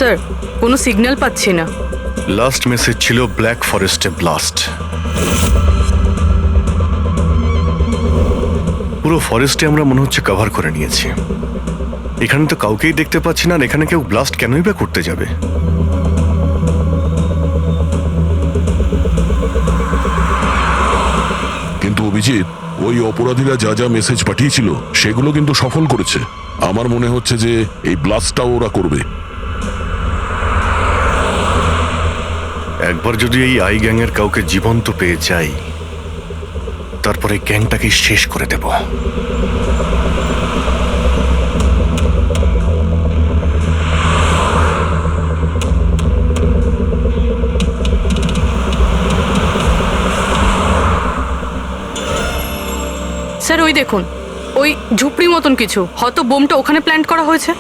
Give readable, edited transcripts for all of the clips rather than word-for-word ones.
Sir, কোনো signal পাচ্ছি না। লাস্ট মেসেজ ছিল ব্ল্যাক ফরেস্টে ব্লাস্ট। পুরো ফরেস্টে আমরা মনে হচ্ছে কভার করে নিয়েছি। এখানে তো কাউকেই দেখতে পাচ্ছি না, আর এখানে কেউ ব্লাস্ট কেনই বা করতে যাবে? কিন্তু অভিজিৎ, ওই অপরাধীরা যা যা মেসেজ পাঠিয়েছিল সেগুলো কিন্তু সফল করেছে। আমার মনে হচ্ছে যে এই ব্লাস্টটাও ওরা করবে। একবার যদি এই আই গ্যাংয়ের কাউকে জীবন্ত পেয়ে যাই, তারপরে গ্যাংটাকে শেষ করে দেব। স্যার, ওই দেখুন, ওই ঝুপড়ি মতন কিছু, হয়তো বোমটা ওখানে প্ল্যান্ট করা হয়েছে।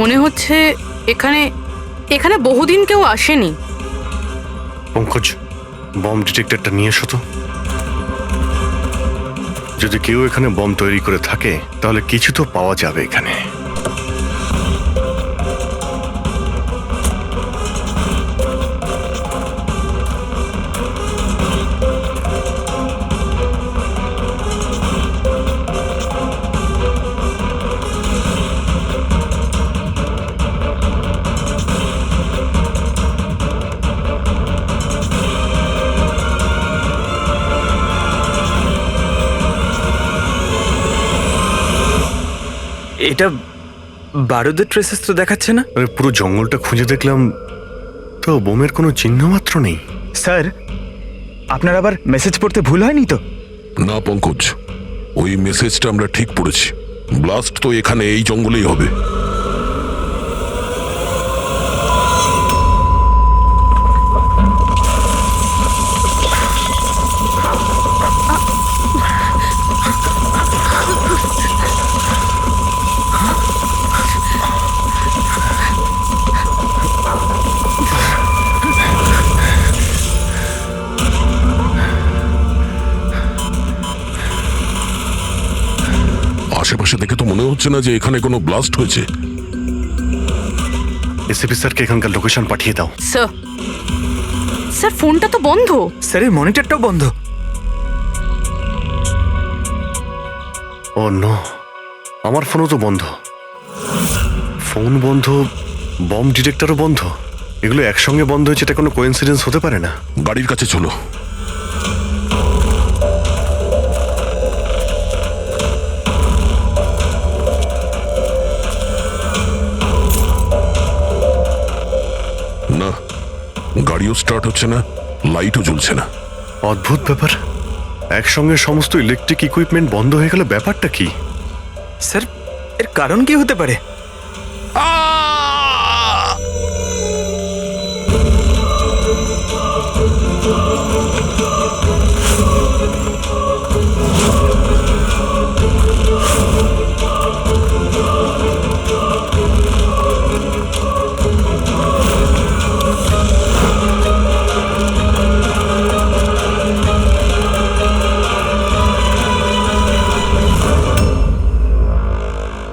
মনে হচ্ছে এখানে এখানে বহুদিন কেউ আসেনি। পঙ্কজ, বম ডিটেক্টরটা নিয়ে এসো তো। যদি কেউ এখানে বম তৈরি করে থাকে তাহলে কিছু তো পাওয়া যাবে এখানে। এটা বারুদের ট্রেসেস তো দেখাচ্ছে না। আরে পুরো জঙ্গলটা খুঁজে দেখলাম, তো বোমের কোনো চিহ্ন মাত্র নেই। স্যার, আপনার আবার মেসেজ পড়তে ভুল হয়নি তো? না পঙ্কজ, ওই মেসেজটা আমরা ঠিক পড়েছি। ব্লাস্ট তো এখানে এই জঙ্গলেই হবে। আশেপাশে দেখে তো মনে হচ্ছে না যে এখানে কোনো ব্লাস্ট হয়েছে। এসিপি স্যারকে এখানকার লোকেশন পাঠিয়ে দাও। স্যার, স্যার ফোনটা তো বন্ধ। স্যার, এই মনিটরটাও বন্ধ। ও নো, আমার ফোনও তো বন্ধ। ফোন বন্ধ, বম ডিটেক্টরও বন্ধ। এগুলো একসঙ্গে বন্ধ হয়েছে, এটা কোনো কোইন্সিডেন্স হতে পারে না। গাড়ির কাছে চলো। না, গাড়িও স্টার্ট হচ্ছে না, লাইটও জ্বলছে না। অদ্ভুত ব্যাপার, একসঙ্গে সমস্ত ইলেকট্রিক ইকুইপমেন্ট বন্ধ হয়ে গেল, ব্যাপারটা কি? স্যার, এর কারণ কি হতে পারে?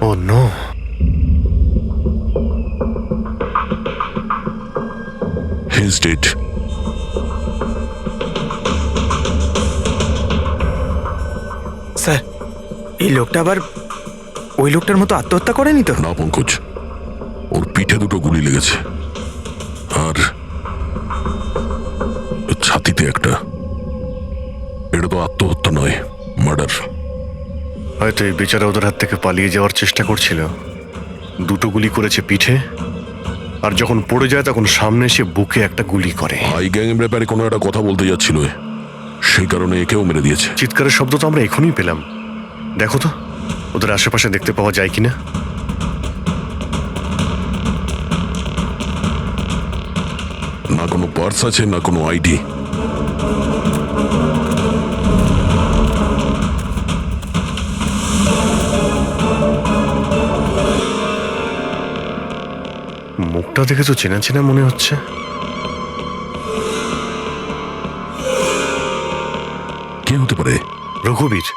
ও নো, He's dead. এই লোকটা আবার ওই লোকটার মতো আত্মহত্যা করেনি তো? না পঙ্কজ, ওর পিঠে দুটো গুলি লেগেছে আর ছাতিতে একটা। এটা তো আত্মহত্যা নয়, মার্ডার। হয়তো এই বেচারা ওদের হাত থেকে পালিয়ে যাওয়ার চেষ্টা করছিল। দুটো গুলি করেছে পিঠে, আর যখন পড়ে যায় তখন সামনে এসে বুকে একটা গুলি করে। আই গ্যাং এর ব্যাপারে কোনো একটা কথা বলতে যাচ্ছিল, সেই কারণে একেও মেরে দিয়েছে। চিৎকারের শব্দ তো আমরা এখনই পেলাম। দেখো তো ওদের আশেপাশে দেখতে পাওয়া যায় কিনা। না কোনো পার্স আছে, না কোনো আইডি। মুখটা দেখে তো চেনা চেনা মনে হচ্ছে। কে হতে পারে? রঘুবীর,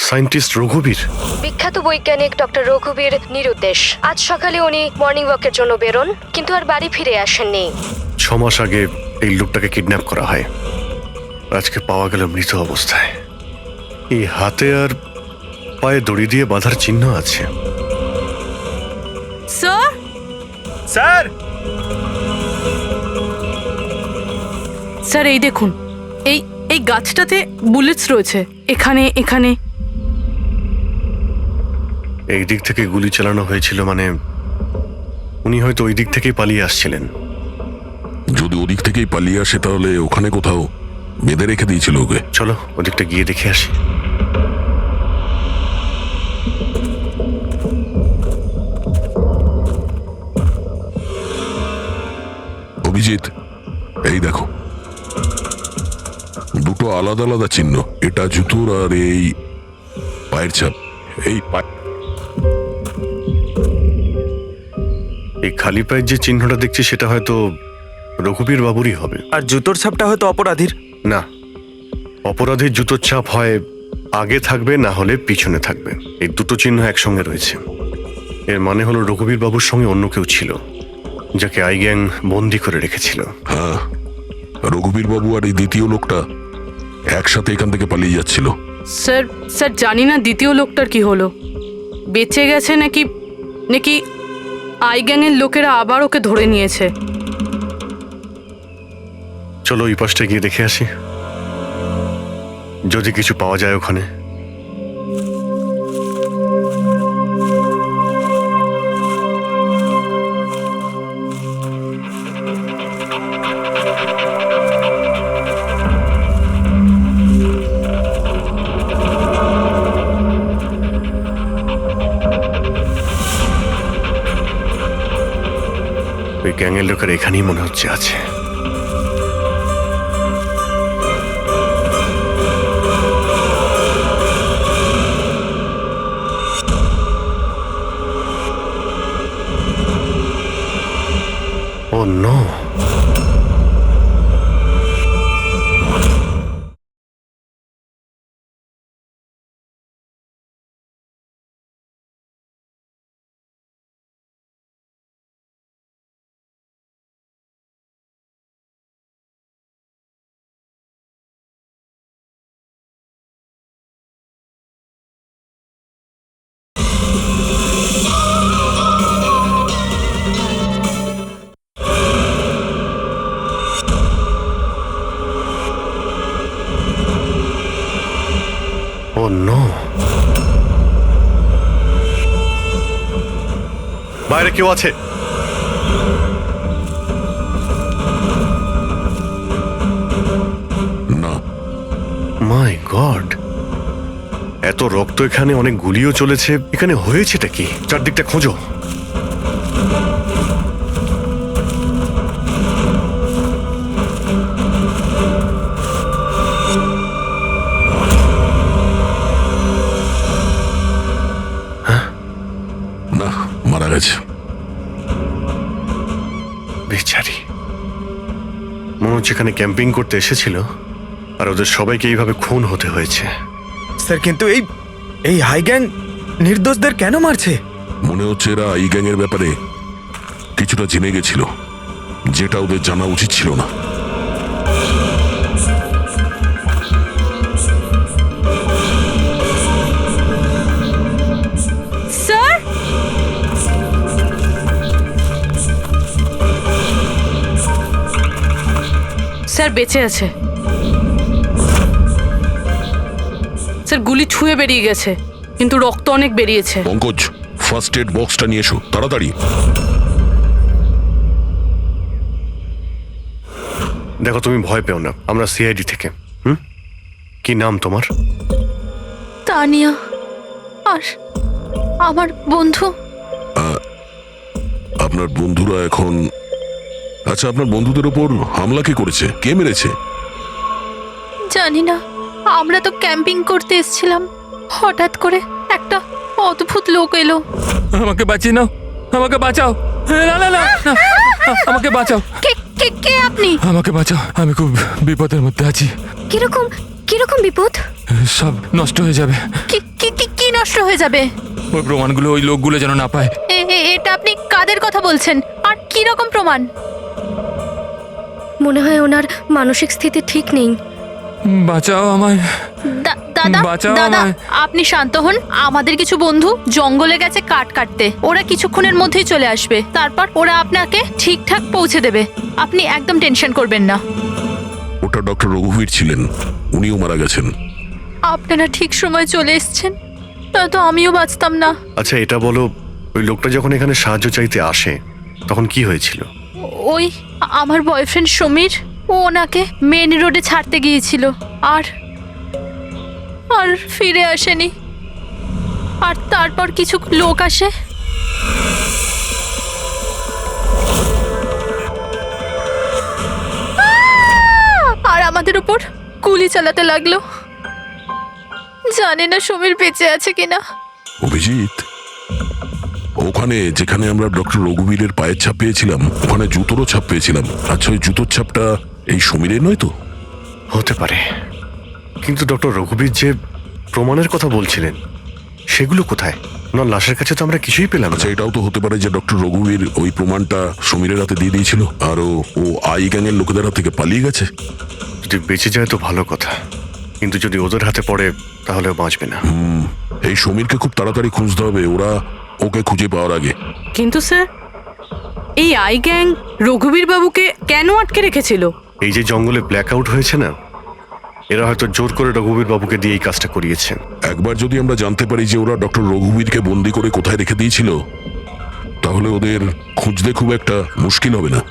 সায়েন্টিস্ট রঘুবীর। বিখ্যাত বৈজ্ঞানিক ডক্টর রঘুবীর নিরুদ্দেশ। আজ সকালে উনি মর্নিং ওয়াকের জন্য বেরোন, কিন্তু আর বাড়ি ফিরে আসেননি। 6 মাস আগে এই লোকটাকে কিডন্যাপ করা হয়। আজকে পাওয়া গেল মৃত অবস্থায়। এই হাতে আর পায়ে দড়ি দিয়ে বাঁধার চিহ্ন আছে। Sir, sir! স্যার এই দেখুন, এই এই গাছটাতে বুলেটস রয়েছে। এখানে এখানে এই দিক থেকে গুলি চালানো হয়েছিল, মানে উনি হয়তো ওই দিক থেকেই পালিয়ে আসছিলেন। যদি ওদিক থেকেই পালিয়ে আসে তাহলে ওখানে কোথাও বেঁধে রেখে দিয়েছিল ওকে। চলো ওদিকটা গিয়ে দেখে আসি। অভিজিৎ, এই দেখো, দুটো আলাদা আলাদা চিহ্ন। এটা জুতোর আর এই পায়ের ছাপ। এই খালি পায়ের যে চিহ্নটা দেখছি সেটা হয়তো রঘুবীর বাবুরই হবে। আর জুতোর ছাপটা হয়তো অপরাধীর। না, অপরাধীর জুতোর ছাপ হয় আগে থাকবে, না হলে পিছনে থাকবে। এই দুটো চিহ্ন একসঙ্গে রয়েছে। এর মানে হলো রঘুবীর বাবুর সঙ্গে অন্য কেউ ছিল, যাকে আই গ্যাং বন্দি করে রেখেছিল। হ্যাঁ, রঘুবীর বাবু আর এই দ্বিতীয় লোকটা একসাথে এখান থেকে পালিয়ে যাচ্ছিল। স্যার, স্যার জানি না দ্বিতীয় লোকটার কি হলো। বেঁচে গেছে নাকি নাকি আই গ্যাংয়ের লোকেরা আবার ওকে ধরে নিয়েছে। চলো ওই পাশটা গিয়ে দেখে আসি, যদি কিছু পাওয়া যায় ওখানে। ওই গ্যাংয়ের লোকের এখানেই মনে হচ্ছে আছে। Oh no! Oh no! বাইরে কেউ আছে? না। মাই গড, এত রক্ত এখানে, অনেক গুলিও চলেছে। এখানে হয়েছেটা কি? চারদিকটা খোঁজো। না, মারা গেছে। বেচারি, মনে হচ্ছে এখানে ক্যাম্পিং করতে এসেছিল আর ওদের সবাইকে এইভাবে খুন হতে হয়েছে। স্যার কিন্তু এই হাই গ্যাং নির্দোষদের কেন মারছে? মনে হচ্ছে এরা এই গ্যাংয়ের ব্যাপারে কিছুটা জেনে গেছিল, যেটা ওদের জানা উচিত ছিল না। স্যার বেঁচে আছে। স্যার গুলি ছুঁয়ে বেরিয়ে গেছে, কিন্তু রক্ত অনেক বেরিয়েছে। পঙ্কজ, ফার্স্ট এড বক্সটা নিয়ে এসো তাড়াতাড়ি। দেখো, তুমি ভয় পেও না, আমরা সিআইডি থেকে। কি নাম তোমার? তানিয়া। আর আমার বন্ধু। আপনার বন্ধুরা এখন, আচ্ছা আপনার বন্ধুদের ওপর হামলা কে করেছে, কে মেরেছে? জানি না, আমরা তো ক্যাম্পিং করতে এসেছিলাম, হঠাৎ করে একটা অদ্ভুত লোক এলো। আমাকে বাঁচিয়ে নাও, আমাকে বাঁচাও। না না না না, আমাকে বাঁচাও, কে কে কে আপনি? আমাকে বাঁচাও, আমি খুব বিপদের মধ্যে আছি। কিরকম কিরকম বিপদ? সব নষ্ট হয়ে যাবে। কি কি কি কি নষ্ট হয়ে যাবে? ওই প্রমাণগুলো ওই লোকগুলো যেন না পায়। এটা আপনি কাদের কথা বলছেন, আর কি রকম প্রমাণ? মনে হয় ওনার মানসিক স্থিতি ঠিক নেই। বাঁচাও আমায়, দাদা বাঁচাও দাদা, আমায়। আপনি শান্ত হন। আমাদের কিছু বন্ধু জঙ্গলে গেছে কাঠ কাটতে, ওরা কিছুক্ষণের মধ্যেই চলে আসবে, তারপর ওরা আপনাকে ঠিকঠাক পৌঁছে দেবে। আপনি একদম টেনশন করবেন না। ওটা ডক্টর রঘুবীর ছিলেন, উনিও মারা গেছেন। আপনারা ঠিক সময় চলে এসেছেন, নয়তো আমিও বাঁচতাম না। আচ্ছা এটা বলো, ওই লোকটা যখন এখানে সাহায্য চাইতে আসে তখন কি হয়েছিল? ওই আমার বয়ফ্রেন্ড সমীর, ও ওনাকে মেন রোডে ছাড়তে গিয়েছিল, আর আর ফিরে আসেনি। আর তারপর কিছু লোক আসে, আর আমাদের উপর গুলি চালাতে লাগলো। জানি না সমীর বেঁচে আছে কিনা। অভিজিৎ, ওখানে যেখানে আমরা ডক্টর রঘুবীরের পায়ের ছাপ পেয়েছিলাম, ওখানে জুতোরও ছাপ পেয়েছিলাম। আচ্ছা ওই জুতোর ছাপটা এই সমীরের নয় তো? হতে পারে, কিন্তু ডক্টর রঘুবীর যে প্রমাণের কথা বলছিলেন সেগুলো কোথায়? ওনার লাশের কাছে তো আমরা কিছুই পেলাম না। আচ্ছা এটাও তো হতে পারে যে ডক্টর রঘুবীর ওই প্রমাণটা সমীরের হাতে দিয়ে দিয়েছিল, আর ও আই গ্যাংয়ের লোকেদের হাত থেকে পালিয়ে গেছে। যদি বেঁচে যায় তো ভালো কথা, কিন্তু যদি ওদের হাতে পড়ে তাহলেও বাঁচবে না। এই সমীরকে খুব তাড়াতাড়ি খুঁজতে হবে, ওরা ওকে খুঁজে পাওয়ার আগে। কিন্তু স্যার, এই আই গ্যাং রঘুবীর বাবুকে কেন আটকে রেখেছিল? এই যে জঙ্গলে ব্ল্যাক আউট হয়েছে না, এরা হয়তো জোর করে রঘুবীর বাবুকে দিয়ে এই কাজটা করিয়েছে। একবার যদি আমরা জানতে পারি যে ওরা ডক্টর রঘুবীরকে বন্দি করে কোথায় রেখে দিয়েছিল, তাহলে ওদের খুঁজতে খুব একটা মুশকিল হবে না।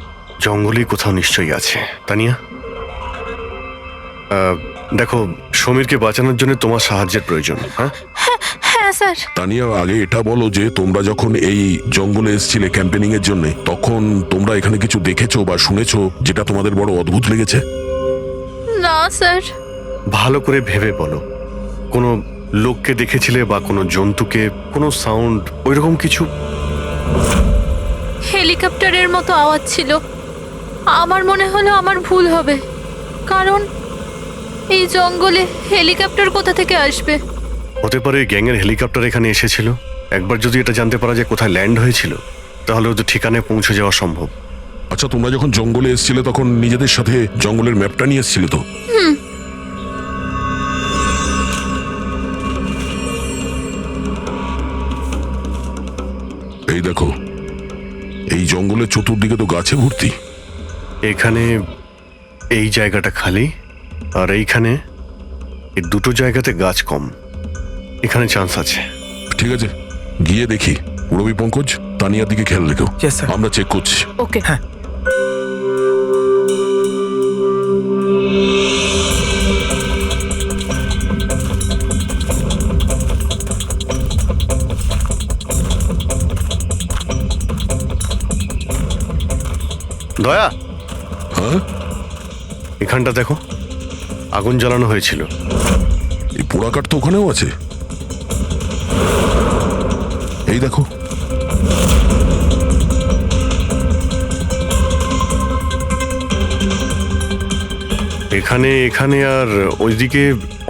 জঙ্গলেই কোথাও নিশ্চয়ই আছে। তানিয়া, দেখো, সমীরকে বাঁচানোর জন্য তোমার সাহায্যের প্রয়োজন। হ্যাঁ হ্যাঁ স্যার। তানিয়া, আগে এটা বলো যে তোমরা যখন এই জঙ্গলে এসেছিলে ক্যাম্পেনিং এর জন্য, তখন তোমরা এখানে কিছু দেখেছো বা শুনেছো যেটা তোমাদের বড় অদ্ভুত লেগেছে? না স্যার। ভালো করে ভেবে বলো, কোনো লোককে দেখেছিলে বা কোনো জন্তুকে, কোনো সাউন্ড, ওইরকম কিছু? হেলিকপ্টারের মতো আওয়াজ ছিল। আমার মনে হলো আমার ভুল হবে, কারণ এই জঙ্গলে হেলিকপ্টার কোথা থেকে আসবে? হতে পারে গ্যাংয়ের হেলিকপ্টার এখানে এসেছিল। একবার যদি এটা জানতে পারা যায় কোথায় ল্যান্ড হয়েছিল, তাহলে ওদের ঠিকানায় পৌঁছে যাওয়া সম্ভব। আচ্ছা তোমরা যখন জঙ্গলে এসেছিলে তখন নিজেদের সাথে জঙ্গলের ম্যাপটা নিয়ে এসেছিলে তো? এই দেখো, এই জঙ্গলের চতুর্দিকে তো গাছে ভর্তি। এখানে এই জায়গাটা খালি, আর এইখানে এই দুটো জায়গাতে গাছ কম। এখানে চান্স আছে। ঠিক আছে, গিয়ে দেখি। রবি, পঙ্কজ, তানিয়ার দিকে খেয়াল রেখো। Yes, sir. আমরা চেক করছি। ওকে। হ্যাঁ। দয়া, হ্যাঁ, এখানটা দেখো, আগুন জ্বালানো হয়েছিল। এই পোড়াকাঠ তো ওখানেও আছে। এই দেখো, এখানে এখানে আর ওইদিকে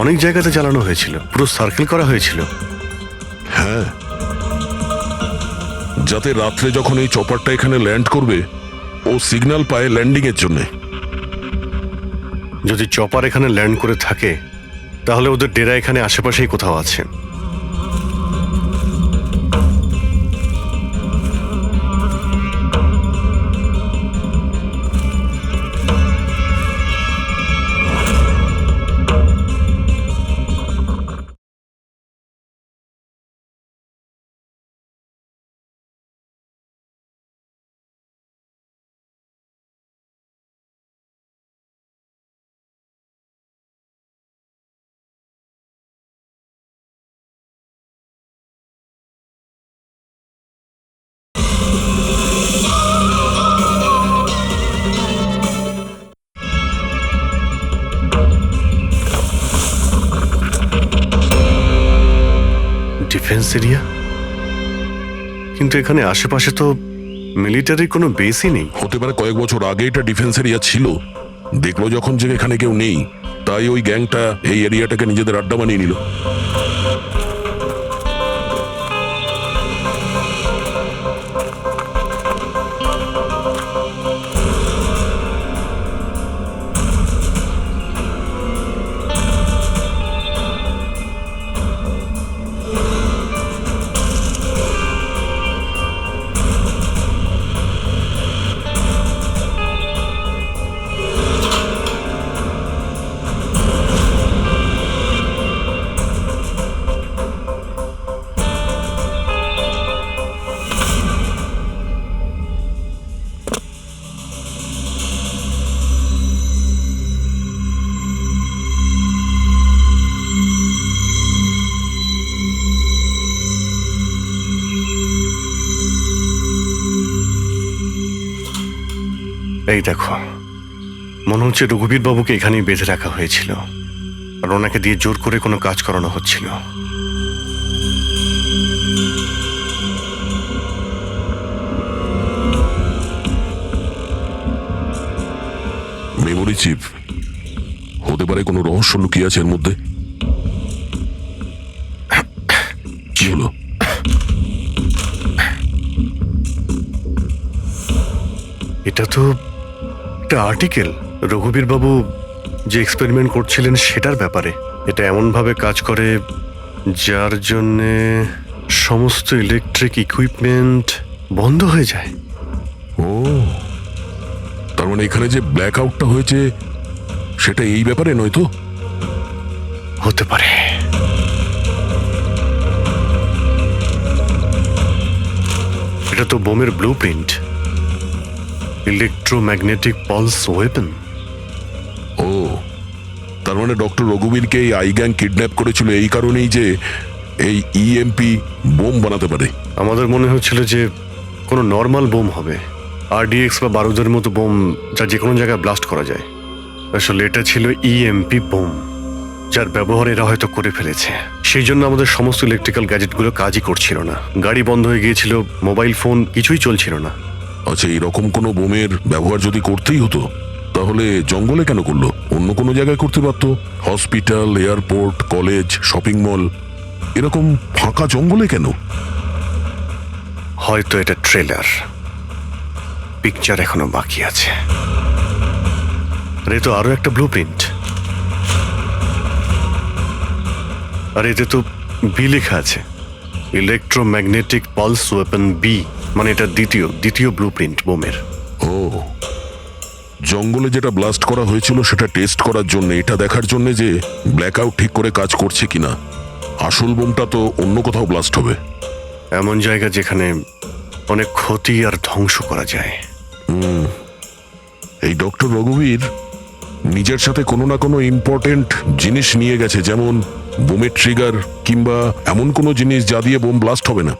অনেক জায়গাতে জ্বালানো হয়েছিল, পুরো সার্কেল করা হয়েছিল। হ্যাঁ, যাতে রাত্রে যখন এই চপারটা এখানে ল্যান্ড করবে ও সিগন্যাল পায় ল্যান্ডিং এর জন্য। যদি চপার এখানে ল্যান্ড করে থাকে তাহলে ওদের ডেরা এখানে আশেপাশেই কোথাও আছে। ডিফেন্স এরিয়া, কিন্তু এখানে আশেপাশে তো মিলিটারির কোনো বেসই নেই। হতে পারে কয়েক বছর আগে এটা ডিফেন্স এরিয়া ছিল, দেখলো যখন যে এখানে কেউ নেই, তাই ওই গ্যাংটা এই এরিয়াটাকে নিজেদের আড্ডা বানিয়ে নিল। এই দেখো, মনে হচ্ছে রঘুবীর বাবুকে এখানেই বেঁধে রাখা হয়েছিল, আর ওনাকে দিয়ে জোর করে কোনো কাজ করানো হচ্ছিল। মেমোরি চিপ, হতে পারে কোনো রহস্য লুকিয়ে আছে এর মধ্যে। কি হলো? এটা তো একটা আর্টিকেল, রঘুবীর বাবু যে এক্সপেরিমেন্ট করছিলেন সেটার ব্যাপারে। এটা এমনভাবে কাজ করে যার জন্যে সমস্ত ইলেকট্রিক ইকুইপমেন্ট বন্ধ হয়ে যায়। ও, তার মানে এখানে যে ব্ল্যাক আউটটা হয়েছে সেটা এই ব্যাপারে নয় তো? হতে পারে। এটা তো বোমের blueprint, electromagnetic pulse weapon. ও, তার মানে ডক্টর রঘুবীরকে এই আই গ্যাং কিডন্যাপ করেছিল এই কারণেই যে এই ইএমপি বোম বানাতে পারে। আমাদের মনে হচ্ছিল যে কোনো নর্মাল বোম হবে, আরডিএক্স বা বারুদের মতো বোম যা যে কোনো জায়গায় ব্লাস্ট করা যায়। আসলে এটা ছিল ইএমপি বোম, যার ব্যবহার এরা হয়তো করে ফেলেছে। সেই জন্য আমাদের সমস্ত ইলেকট্রিক্যাল গ্যাজেটগুলো কাজই করছিল না, গাড়ি বন্ধ হয়ে গিয়েছিল, মোবাইল ফোন কিছুই চলছিল না। আচ্ছা, এরকম কোনো বোমের ব্যবহার যদি করতেই হতো তাহলে জঙ্গলে কেন করলো? অন্য কোনো জায়গায় করতে পারতো, hospital, airport, college, shopping mall, এরকম ফাঁকা জঙ্গলে কেন? হয়তো এটা ট্রেলার, পিকচার এখনো বাকি আছে। আর এ তো আরো একটা ব্লু প্রিন্ট, আর এতে তো বি লেখা আছে, ইলেকট্রোম্যাগনেটিক পালস ওয়েপন বি, মানে এটা দ্বিতীয় ব্লু প্রিন্ট বোমের। ও, জঙ্গলে যেটা ব্লাস্ট করা হয়েছিল সেটা টেস্ট করার জন্য, এটা দেখার জন্য যে ব্ল্যাকআউট ঠিক করে কাজ করছে কিনা। আসল বোমটা তো অন্য কোথাও ব্লাস্ট হবে। এমন জায়গা যেখানে অনেক ক্ষতি আর ধ্বংস করা যায়। এই ডক্টর রঘুবীর নিজের সাথে কোনো না কোনো ইম্পর্টেন্ট জিনিস নিয়ে গেছে, যেমন বোমের ট্রিগার কিংবা এমন কোনো জিনিস যা দিয়ে বোম ব্লাস্ট হবে না।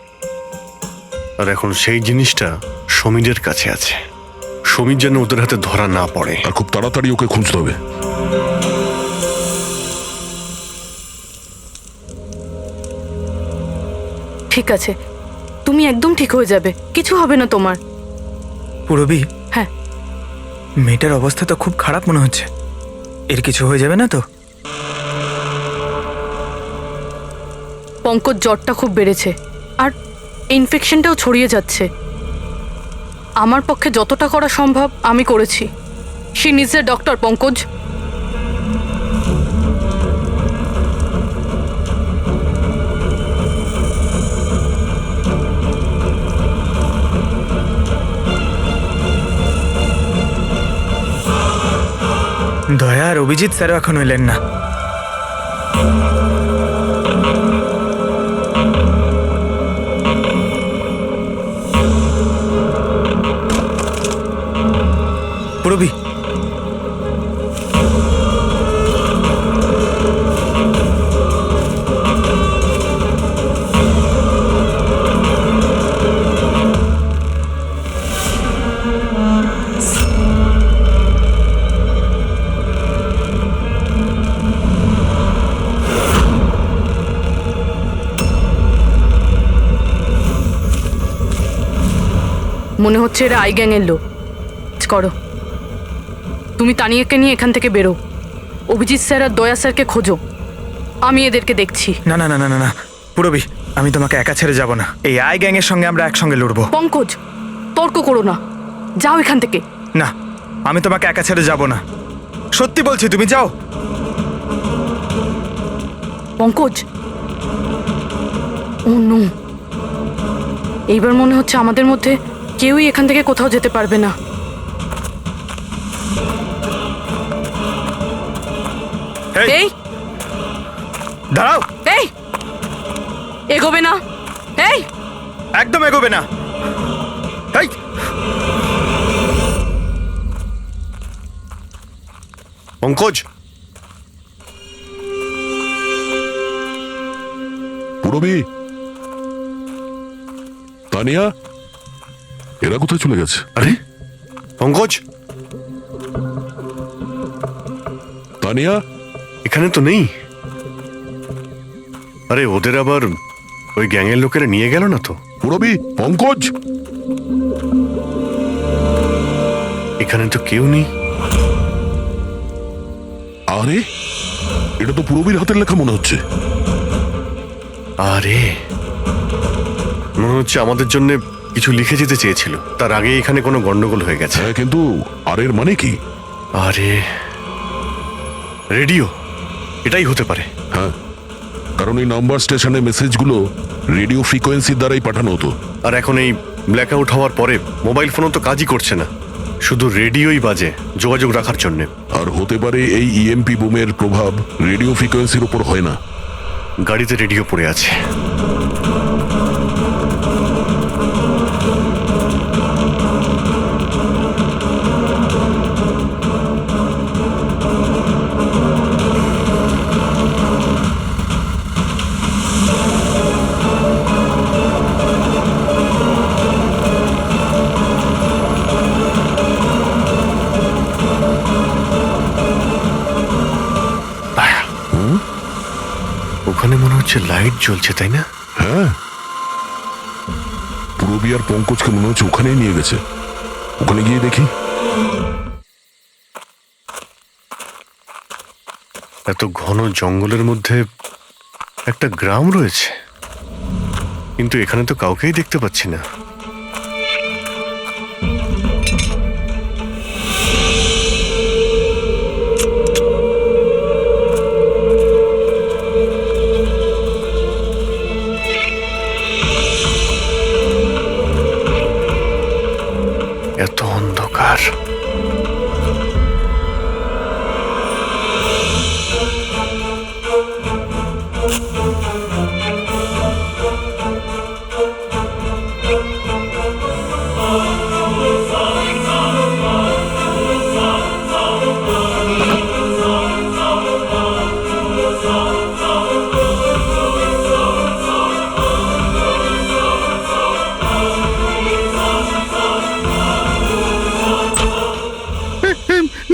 আর এখন সেই জিনিসটা সমীরের কাছে আছে। সমীর যেন ওদের হাতে ধরা না পড়ে। আর খুব তাড়াতাড়ি ওকে খুঁজতে হবে। ঠিক আছে, তুমি একদম ঠিক হয়ে যাবে, কিছু হবে না তোমার। পুরবি, হ্যাঁ, মেয়েটার অবস্থা তো খুব খারাপ মনে হচ্ছে। এর কিছু হয়ে যাবে না তো? পঙ্কজ জ্বরটা খুব বেড়েছে আর ইনফেকশনটাও ছড়িয়ে যাচ্ছে। আমার পক্ষে যতটা করা সম্ভব আমি করেছি। She needs a doctor, Pankaj. দয়া আর অভিজিৎ স্যারও এখন এলেন না। পুরবি, মনে হচ্ছে এরা আই গ্যাংয়ের লোক। করো, তুমি তানিয়াকে নিয়ে এখান থেকে বেরো। অভিজিৎ স্যার আর দয়া স্যারকে খোঁজো, আমি এদেরকে দেখছি। না না না না না না পুরবি, আমি তোমাকে একা ছেড়ে যাব না। এই আই গ্যাংয়ের সঙ্গে আমরা একসঙ্গে লড়বো। পঙ্কজ, তর্ক করো না, যাও এখান থেকে। না, আমি তোমাকে একা ছেড়ে যাব না, সত্যি বলছি, তুমি যাও। পঙ্কজ, ও নো, এইবার মনে হচ্ছে আমাদের মধ্যে কেউই এখান থেকে কোথাও যেতে পারবে না। এই দাঁড়াও, এই এগোবে না, এই একদম এগোবে না। এই পঙ্কজ, পুরবি, তানিয়া, এরা কোথায় চলে গেছে? আরে পঙ্কজ, তানিয়া, এখানে তো নেই। আরে ওদের আবার ওই গ্যাংয়ের লোকেরা নিয়ে গেল না তো? পুরবি, পঙ্কজ, এখানে তো কেউ নেই। আরে এটা তো পুরবির হাতের লেখা মনে হচ্ছে। আরে মনে হচ্ছে আমাদের জন্য কিছু লিখে যেতে চেয়েছিল, তার আগে এখানে কোনো গন্ডগোল হয়ে গেছে। হ্যাঁ, কিন্তু আর এর মানে কি? আরে রেডিও, এটাই হতে পারে। হ্যাঁ, কারণ এই নাম্বার স্টেশনে মেসেজগুলো রেডিও ফ্রিকোয়েন্সির দ্বারাই পাঠানো হতো। আর এখন এই ব্ল্যাক আউট হওয়ার পরে মোবাইল ফোনও তো কাজই করছে না, শুধু রেডিওই বাজে যোগাযোগ রাখার জন্যে। আর হতে পারে এই ইএমপি বুমের প্রভাব রেডিও ফ্রিকোয়েন্সির উপর হয় না। গাড়িতে রেডিও পড়ে আছে। ওখানে মনে হচ্ছে লাইট জ্বলছে, তাই না? হ্যাঁ, পুরবি আর পঙ্কজকে মনে হচ্ছে ওখানেই নিয়ে গেছে। ওখানে গিয়ে দেখি। এত ঘন জঙ্গলের মধ্যে একটা গ্রাম রয়েছে, কিন্তু এখানে তো কাউকেই দেখতে পাচ্ছি না। এত অন্ধকার।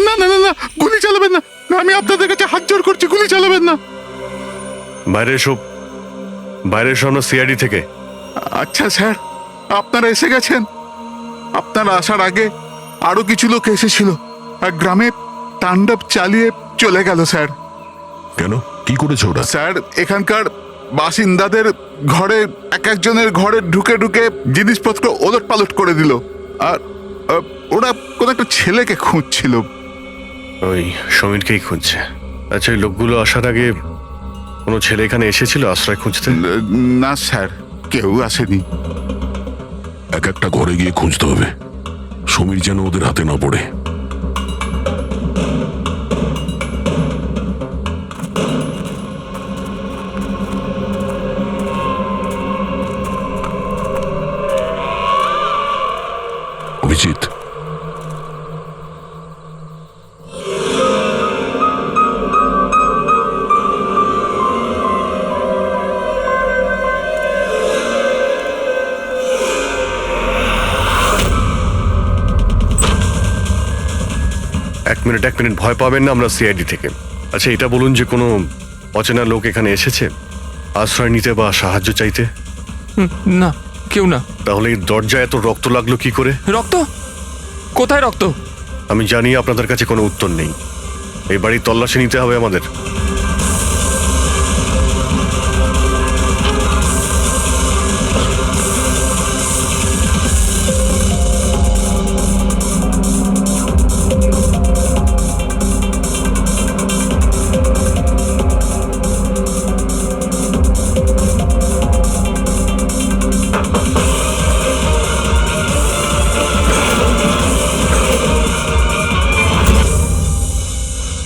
না না না না, গুলি চালাবেন না, আমি আপনাদের কাছে হাত জোড় করছি, গুলি চালাবেন না। বাইরে এসো, বাইরে এসো, আমরা সিআইডি থেকে। আচ্ছা স্যার, আপনারা এসে গেছেন। আপনারা আসার আগে আরো কিছু লোক এসেছিল আর গ্রামে তাণ্ডব চালিয়ে চলে গেল স্যার। কেন, কি করেছে ওরা? স্যার, এখানকার বাসিন্দাদের ঘরে এক একজনের ঘরে ঢুকে ঢুকে জিনিসপত্র ওলট পালট করে দিল। আর ওরা কোন একটা ছেলেকে খুঁজছিল। ওই সমীরকেই খুঁজছে। আচ্ছা, ওই লোকগুলো আসার আগে কোনো ছেলে এখানে এসেছিল আশ্রয় খুঁজতে? না স্যার, কেউ আসেনি। এক একটা ঘরে গিয়ে খুঁজতে হবে, সমীর যেন ওদের হাতে না পড়ে। অভিজিৎ, এক মিনিট, ভয় পাবেন না, আমরা সিআইডি থেকে। আচ্ছা, এটা বলুন যে কোনো অচেনা লোক এখানে এসেছে আশ্রয় নিতে বা সাহায্য চাইতে? না, কেউ না। তাহলে এই দরজায় এত রক্ত লাগলো কি করে? রক্ত? কোথায় রক্ত? আমি জানি আপনাদের কাছে কোনো উত্তর নেই। এই বাড়ির তল্লাশি নিতে হবে আমাদের।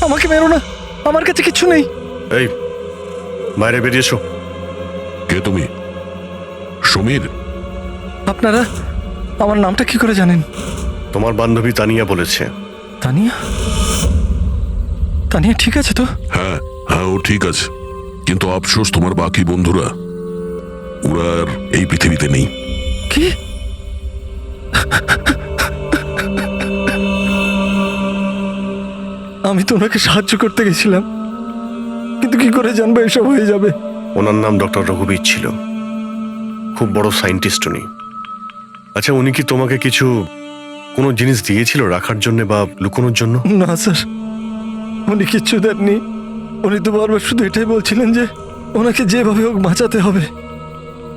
আমাকে মেরো না, আমার কাছে কিছু নেই। এই বাইরে বেরিয়ে এসো। কে তুমি? সমীর? আপনারা আমার নামটা কি করে জানেন? তোমার বান্ধবী তানিয়া বলেছে। তানিয়া? তানিয়া ঠিক আছে তো? হ্যাঁ হ্যাঁ, ও ঠিক আছে, কিন্তু আফসোস তোমার বাকি বন্ধুরা ওরা আর এই পৃথিবীতে নেই। কি? আমি তো ওনাকে সাহায্য করতে গেছিলাম, কিন্তু কি করে জানবো এসব হয়ে যাবে? ওনার নাম ডক্টর রঘুবীর ছিল, খুব বড় সায়েন্টিস্ট উনি। আচ্ছা, উনি কি তোমাকে কিছু কোনো জিনিস দিয়েছিল রাখার জন্য বা লুকোনোর জন্য? না স্যার, উনি কিচ্ছু দেননি। উনি তো বারবার শুধু এটাই বলছিলেন যে ওনাকে যেভাবে হোক বাঁচাতে হবে,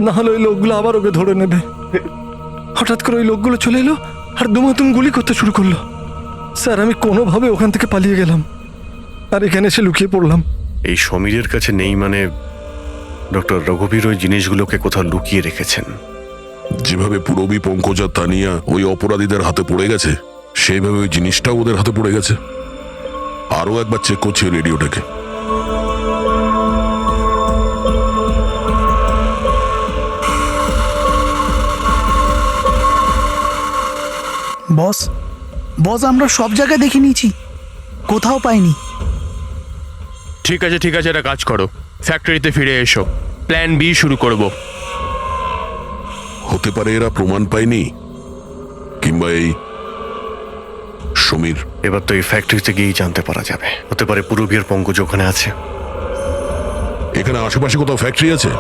না হলে ওই লোকগুলো আবার ওকে ধরে নেবে। হঠাৎ করে ওই লোকগুলো চলে এলো আর দুমাতুম গুলি করতে শুরু করলো। স্যার, আমি কোনোভাবে ওখান থেকে পালিয়ে গেলাম আর এখানে এসে লুকিয়ে পড়লাম। এই সমীরের কাছে নেই মানে ডক্টর রঘুবীর ওই জিনিসগুলোকে কোথাও লুকিয়ে রেখেছেন। যেভাবে পুরবী, পঙ্কজ আর তানিয়া ওই অপরাধীদের হাতে পড়ে গেছে, সেইভাবে ওই জিনিসটাও ওদের হাতে পড়ে গেছে। আরো একবার চেক করছি রেডিওটাকে। বস, বস আমরা সব জায়গায় দেখে নিয়েছি, কোথাও পাইনি। ঠিক আছে ঠিক আছে, একটা কাজ করো, ফ্যাক্টরিতে ফিরে এসো, প্ল্যান বি শুরু করব। হতে পারে এরা প্রমাণ পায়নি, কিংবা এই সমীর। এবার তো এই ফ্যাক্টরিতে গিয়েই জানতে পারা যাবে। হতে পারে পুরবী আর পঙ্কজ ওখানে আছে। এখানে আশেপাশে কোথাও ফ্যাক্টরি আছে?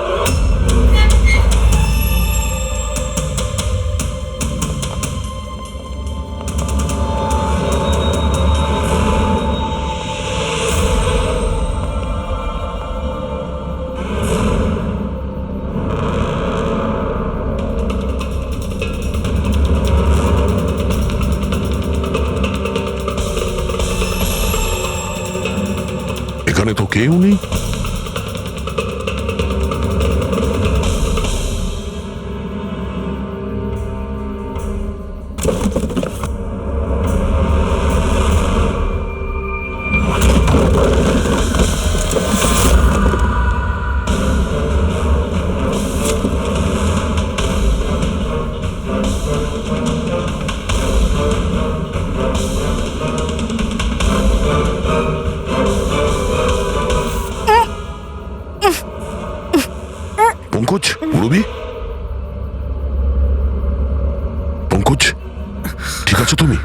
এখানে তো কেউ নেই। পঙ্কজ, পুরবী, পঙ্কজ, ঠিক আছো তুমি?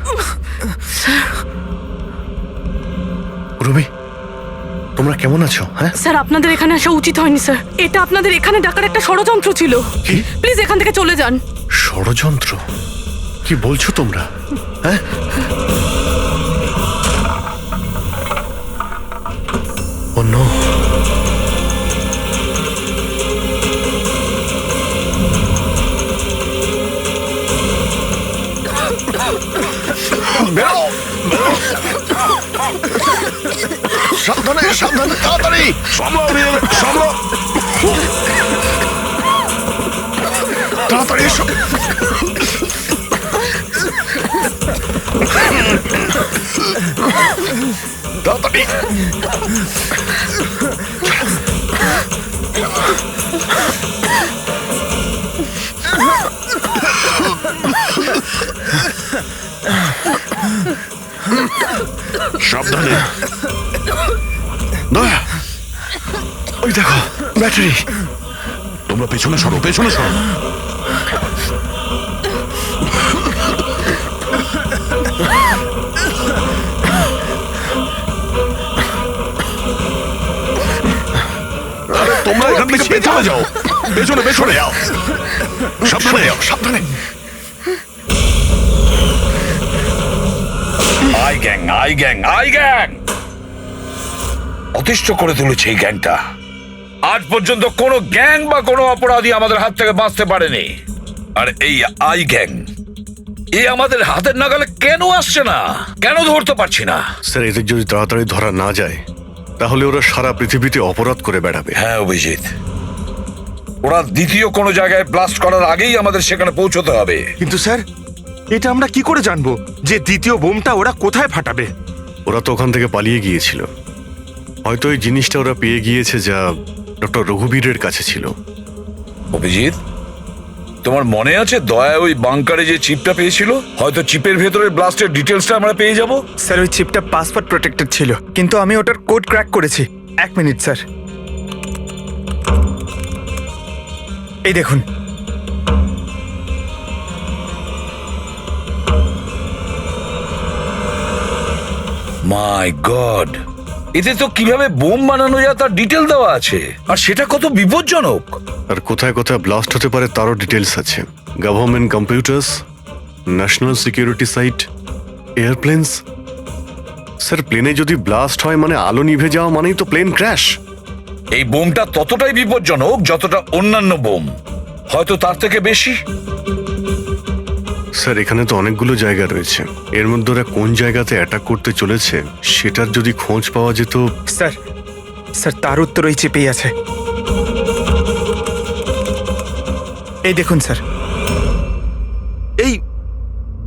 পুরবী, তোমরা কেমন আছো? হ্যাঁ স্যার, আপনাদের এখানে আসা উচিত হয়নি স্যার। এটা আপনাদের এখানে ডাকার একটা ষড়যন্ত্র ছিল। কি? প্লিজ এখান থেকে চলে যান। ষড়যন্ত্র? কি বলছো তোমরা? হ্যাঁ, ও নো। সাবধানে সাবধানে, তাড়াতাড়ি তাড়াতাড়ি এসো। তাড়াতাড়ি। সাবধানে। দয়া, ওই দেখো ব্যাটারি। তোমরা পেছনে সরো, পেছনে সরো। তোমরা এখান থেকে পেছনে যাও, পেছনে পেছনে যাও। সাবধানে যাও, সাবধানে। আই গ্যাং অতিষ্ঠ করে তুলেছে এই গ্যাংটা। আজ পর্যন্ত কোনো গ্যাং বা কোনো অপরাধী আমাদের হাত থেকে বাঁচতে পারেনি, আর এই আই গ্যাং আমাদের হাতের নাগালে কেন আসছে না, কেন ধরতে পারছি না? স্যার, এদের যদি তাড়াতাড়ি ধরা না যায় তাহলে ওরা সারা পৃথিবীতে অপরাধ করে বেড়াবে। হ্যাঁ অভিজিৎ, ওরা দ্বিতীয় কোনো জায়গায় ব্লাস্ট করার আগেই আমাদের সেখানে পৌঁছতে হবে। কিন্তু স্যার, এটা আমরা কি করে জানবো যে দ্বিতীয় বোমটা ওরা কোথায় ফাটাবে? ওরা তো ওখান থেকে পালিয়ে গিয়েছিল। হয়তো এই জিনিসটা ওরা পেয়ে গিয়েছে যা ডক্টর রঘুবীরের কাছে ছিল। অভিজিৎ, তোমার মনে আছে দয়া ওই বাংকারে যে চিপটা পেয়েছিল? হয়তো চিপের ভেতরের ব্লাস্টের ডিটেলসটা আমরা পেয়ে যাব। স্যার, ওই চিপটা পাসওয়ার্ড প্রোটেক্টেড ছিল, কিন্তু আমি ওটার কোড ক্র্যাক করেছি। 1 মিনিট স্যার, এই দেখুন। মাই গড, এতে তো কিভাবে বোম বানানো যায় তার ডিটেল দেওয়া আছে, আর সেটা কত বিপজ্জনক। আর কোথায় কোথায় ব্লাস্ট হতে পারে তারও ডিটেলস আছে। Government computers, national security site, airplanes. Sir, প্লেনে যদি ব্লাস্ট হয় মানে আলো নিভে যাওয়া মানেই তো প্লেন ক্র্যাশ। এই বোমটা ততটাই বিপজ্জনক যতটা অন্যান্য বোম, হয়তো তার থেকে বেশি। স্যার, এখানে তো অনেকগুলো জায়গা রয়েছে, এর মধ্যে ওরা কোন জায়গাতে অ্যাটাক করতে চলেছে সেটার যদি খোঁজ পাওয়া যেত। স্যার, স্যার তার উত্তর ওই চিপেই আছে। এই দেখুন স্যার। এই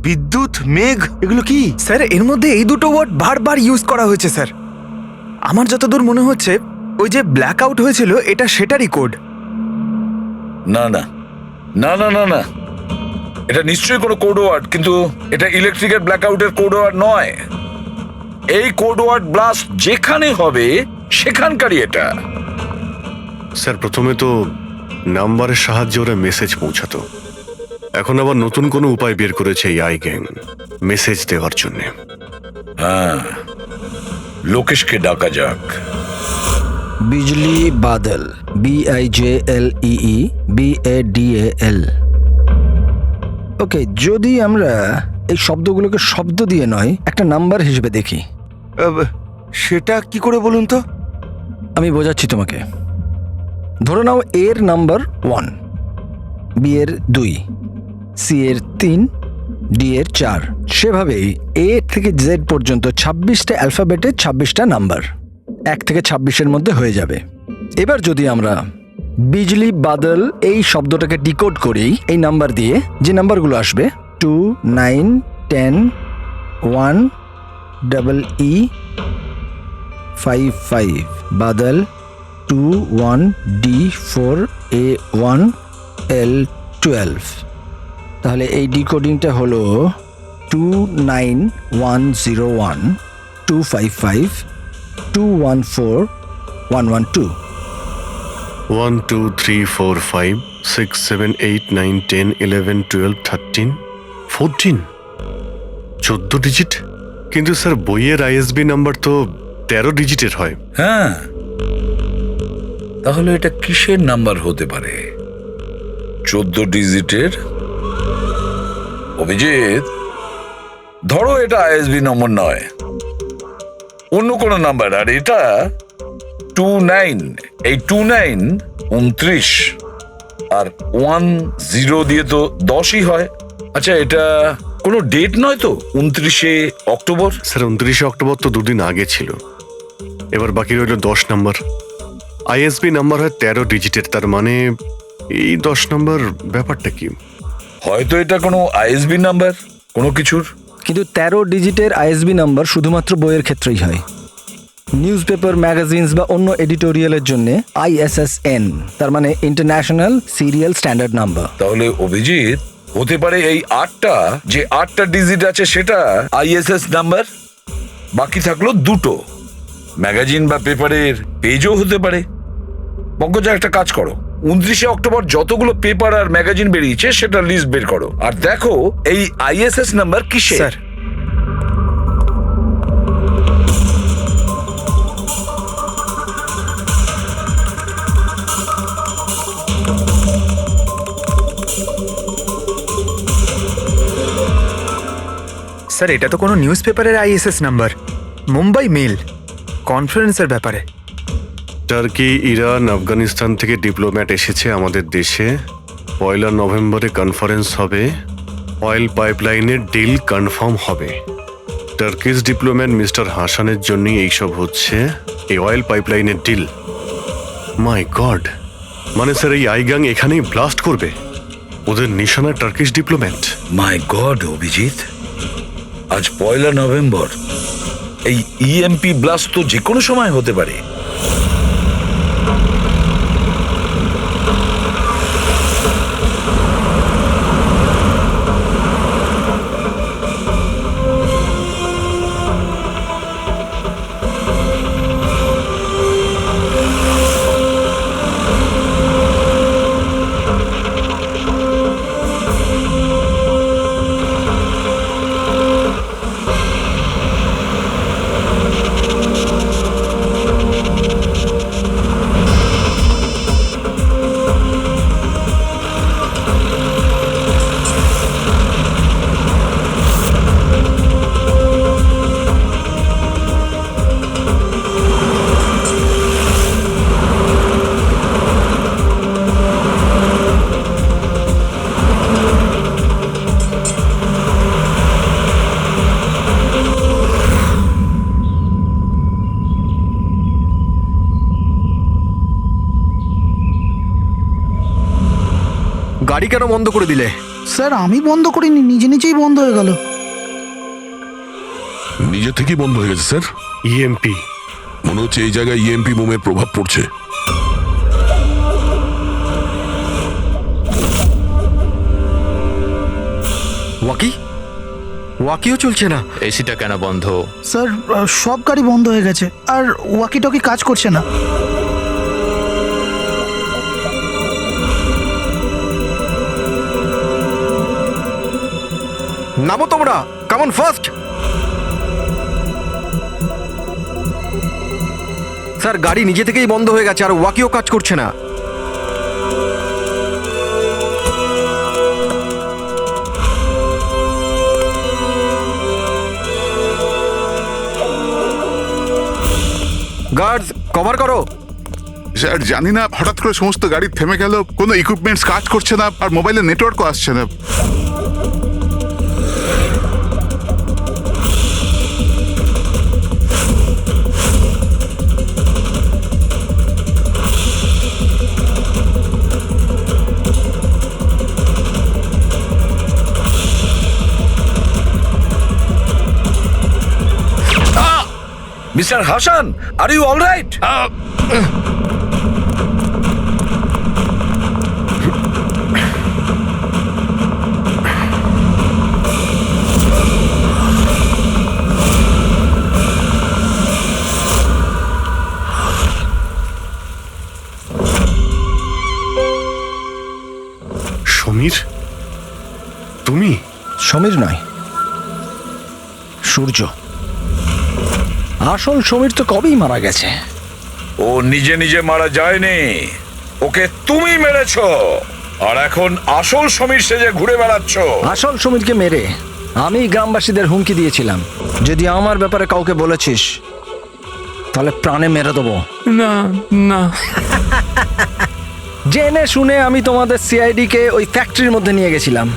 বিদ্যুৎ, মেঘ, এগুলো কি? স্যার, এর মধ্যে এই দুটো ওয়ার্ড বারবার ইউজ করা হয়েছে স্যার। আমার যতদূর মনে হচ্ছে ওই যে ব্ল্যাক আউট হয়েছিল এটা সেটারই কোড। না না না না না না, এটা নিশ্চয়ই কোনো কোড ওয়ার্ড, কিন্তু এটা ইলেকট্রিকের ব্ল্যাকআউটের কোড ওয়ার্ড নয়। এই কোড ওয়ার্ড ব্লাস্ট যেখানে হবে সেখানকারই এটা। স্যার, প্রথমে তো নাম্বারের সাহায্যে ওরা মেসেজ পৌঁছাতো, এখন আবার নতুন কোনো উপায় বের করেছে এই আই গ্যাং মেসেজ দেওয়ার জন্য। হ্যাঁ, লোকেশকে ডাকা যাক। বিজলি বাদল, BIJLEE BADAL। ওকে, যদি আমরা এই শব্দগুলোকে শব্দ দিয়ে নয় একটা নাম্বার হিসেবে দেখি। সেটা কি করে বলুন তো? আমি বোঝাচ্ছি তোমাকে। ধরে নাও এর নাম্বার 1, বি এর 2, সি এর 3, ডি এর 4। সেভাবেই এ থেকে জেড পর্যন্ত 26টা অ্যালফাবেটে 26টা নাম্বার 1 থেকে 26-এর মধ্যে হয়ে যাবে। এবার যদি আমরা বিজলি বাদল এই শব্দটাকে ডিকোড করি এই নাম্বার দিয়ে, যে নাম্বারগুলো আসবে 2, 9, 10, 1, EE 5, 5, Badal 2, 1, D 4, A 1, L 12। তাহলে এই ডিকোডিংটা হলো 29101 255 214 112। 1 2 3 4 5 6 7 8 9 10 11 12 13 14, 14 ডিজিট। কিন্তু স্যার, বইয়ের আইএসবি নাম্বার তো 13 ডিজিটের হয়। হ্যাঁ, তাহলে এটা কিসের নাম্বার হতে পারে? 14 ডিজিটের? অভিজিৎ, ধরো এটা আইএসবি নম্বর নয়, অন্য কোনো নাম্বার। আর এটা 29, এই 29 29, আর 10 দিয়ে তো 10ই হয়। আচ্ছা, এটা কোনো ডেট নয় তো? 29শে অক্টোবর? স্যার, 29শে অক্টোবর তো দুদিন আগে ছিল। এবার বাকি রইল 10 নাম্বার। আইএসবি নাম্বার হয় 13 ডিজিটের, তার মানে এই 10 নাম্বার ব্যাপারটা কি? হয়তো এটা কোনো আইএসবি নাম্বার কোনো কিছুর। কিন্তু 13 ডিজিটের আইএসবি নাম্বার শুধুমাত্র বইয়ের ক্ষেত্রেই হয়। নিউজ পেপার, ম্যাগাজিনস বা অন্য এডিটোরিয়ালের জন্য ISSN, তার মানে ইন্টারন্যাশনাল সিরিয়াল স্ট্যান্ডার্ড নাম্বার। তাহলে অভিজিৎ, হতে পারে এই 8টা ডিজিট আছে সেটা ISS নাম্বার, বাকি থাকলো 2টো। ম্যাগাজিন বা পেপারের পেজও হতে পারে। পঙ্কজা, একটা কাজ করো, 29শে অক্টোবর যতগুলো পেপার আর ম্যাগাজিন বেরিয়েছে সেটা লিস্ট বের করো, আর দেখো এই ISS নাম্বার কিসের। স্যার, স্যার এটা তো কোনো নিউজ পেপারের আইএসএস নাম্বার, মুম্বাই মেল, কনফারেন্সের ব্যাপারে। টার্কি, ইরান, আফগানিস্তান থেকে ডিপ্লোম্যাট এসেছে আমাদের দেশে। 1 নভেম্বরে কনফারেন্স হবে, অয়েল পাইপলাইনের ডিল কনফার্ম হবে। টার্কিশ ডিপ্লোম্যাট মিস্টার হাসানের জন্যই এইসব হচ্ছে, এই অয়েল পাইপলাইনের ডিল। মাই গড, মানে স্যার এই আইগাং এখানেই ব্লাস্ট করবে? ওদের নিশানা টার্কিশ ডিপ্লোম্যাট। মাই গড অভিজিৎ, আজ 1 নভেম্বর। এই ইএমপি ব্লাস্ট তো যে কোনো সময় হতে পারে। গাড়ি কেন বন্ধ করে দিলে? স্যার আমি বন্ধ করিনি, নিজে নিজেই বন্ধ হয়ে গেল। নিজে থেকেই বন্ধ হয়ে গেছে স্যার। ইএমপি মনে হচ্ছে এই জায়গায় ইএমপি বোমের প্রভাব পড়ছে। ওয়াকিও চলছে না। এসিটা কেন বন্ধ? স্যার সব গাড়ি বন্ধ হয়ে গেছে, আর ওয়াকি টকি কাজ করছে না। নামো তোমরা, কাম অন ফার্স্ট। স্যার গাড়ি নিজে থেকেই বন্ধ হয়ে গেছে আর ওয়াকিও কাজ করছে না। গার্ডস কভার করো। স্যার জানি না, হঠাৎ করে সমস্ত গাড়ি থেমে গেল, কোনো ইকুইপমেন্টস কাজ করছে না, আর মোবাইলে নেটওয়ার্কও আসছে না। Mister Hasan, are you all right? Samir, তুমি? সমীর নয়, সূর্য। আসল সমীর তো কবেই মারা গেছে। ও নিজে নিজে মারা যায়নি, ওকে তুমি মেরেছো, আর এখন আসল সমীর সেজে ঘুরে বেড়াচ্ছ। আসল সমীরকে মেরে আমি গ্রামবাসীদের হুমকি দিয়েছিলাম, যদি আমার ব্যাপারে কাউকে বলেছিস তাহলে প্রাণে মেরে দেবো। না না, জেনে শুনে আমি তোমাদের সিআইডি কে ওই ফ্যাক্টরির মধ্যে নিয়ে গেছিলাম,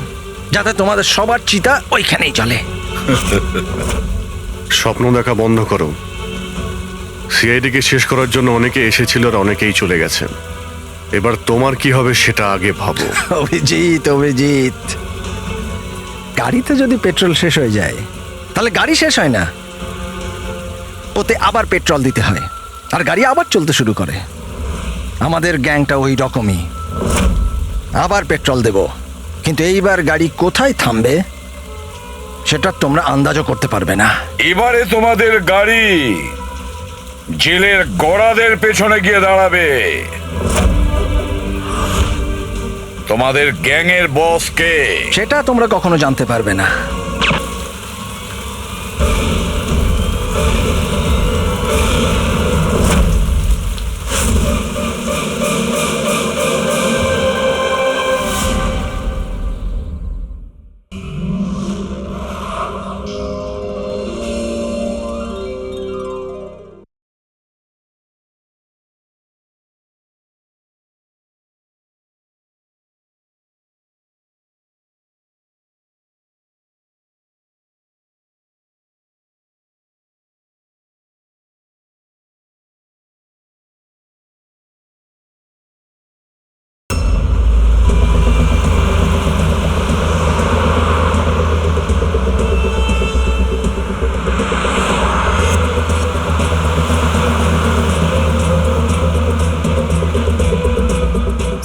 যাতে তোমাদের সবার চিতা ওইখানেই চলে। স্বপ্ন দেখা বন্ধ করো। সিআইডিকে শেষ করার জন্য অনেকে এসেছিল আর অনেকেই চলে গেছেন। এবার তোমার কি হবে সেটা আগে ভাবো। অভিজিৎ, অভিজিৎ, গাড়িতে যদি পেট্রোল শেষ হয়ে যায় তাহলে গাড়ি শেষ হয় না, ওতে আবার পেট্রোল দিতে হয় আর গাড়ি আবার চলতে শুরু করে। আমাদের গ্যাংটা ওই রকমই, আবার পেট্রোল দেব, কিন্তু এইবার গাড়ি কোথায় থামবে সেটা তোমরা আন্দাজও করতে পারবে না। এবারে তোমাদের গাড়ি জেলের গড়াদের পেছনে গিয়ে দাঁড়াবে। তোমাদের গ্যাংয়ের বস কে সেটা তোমরা কখনো জানতে পারবে না।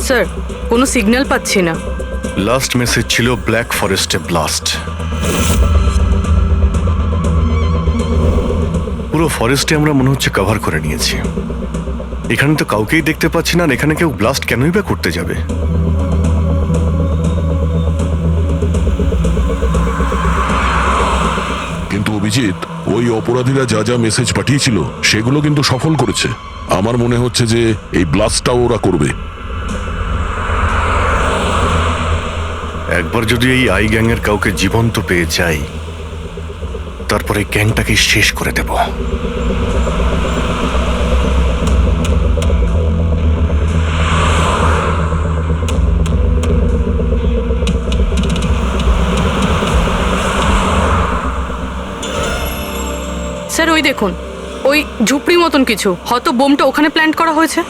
স্যার কোনো সিগন্যাল পাচ্ছি না। লাস্ট মেসেজ ছিল ব্ল্যাক ফরেস্টে ব্লাস্ট। পুরো ফরেস্টে আমরা মনে হচ্ছে কভার করে নিয়েছি। এখানে তো কাউকেই দেখতে পাচ্ছি না, আর এখানে কেউ ব্লাস্ট কেনই বা করতে যাবে? কিন্তু অভিজিৎ, ওই অপরাধীরা যা যা মেসেজ পাঠিয়েছিল সেগুলো কিন্তু সফল করেছে। আমার মনে হচ্ছে যে এই ব্লাস্টটাও ওরা করবে। একবার যদি এই আই গ্যাংয়ের কাউকে জীবন্ত পেয়ে যাই, তারপরে গ্যাংটাকে শেষ করে দেব। স্যার ওই দেখুন, ওই ঝুপড়ি মতন কিছু, হয়তো বোমটা ওখানে প্ল্যান্ট করা হয়েছে।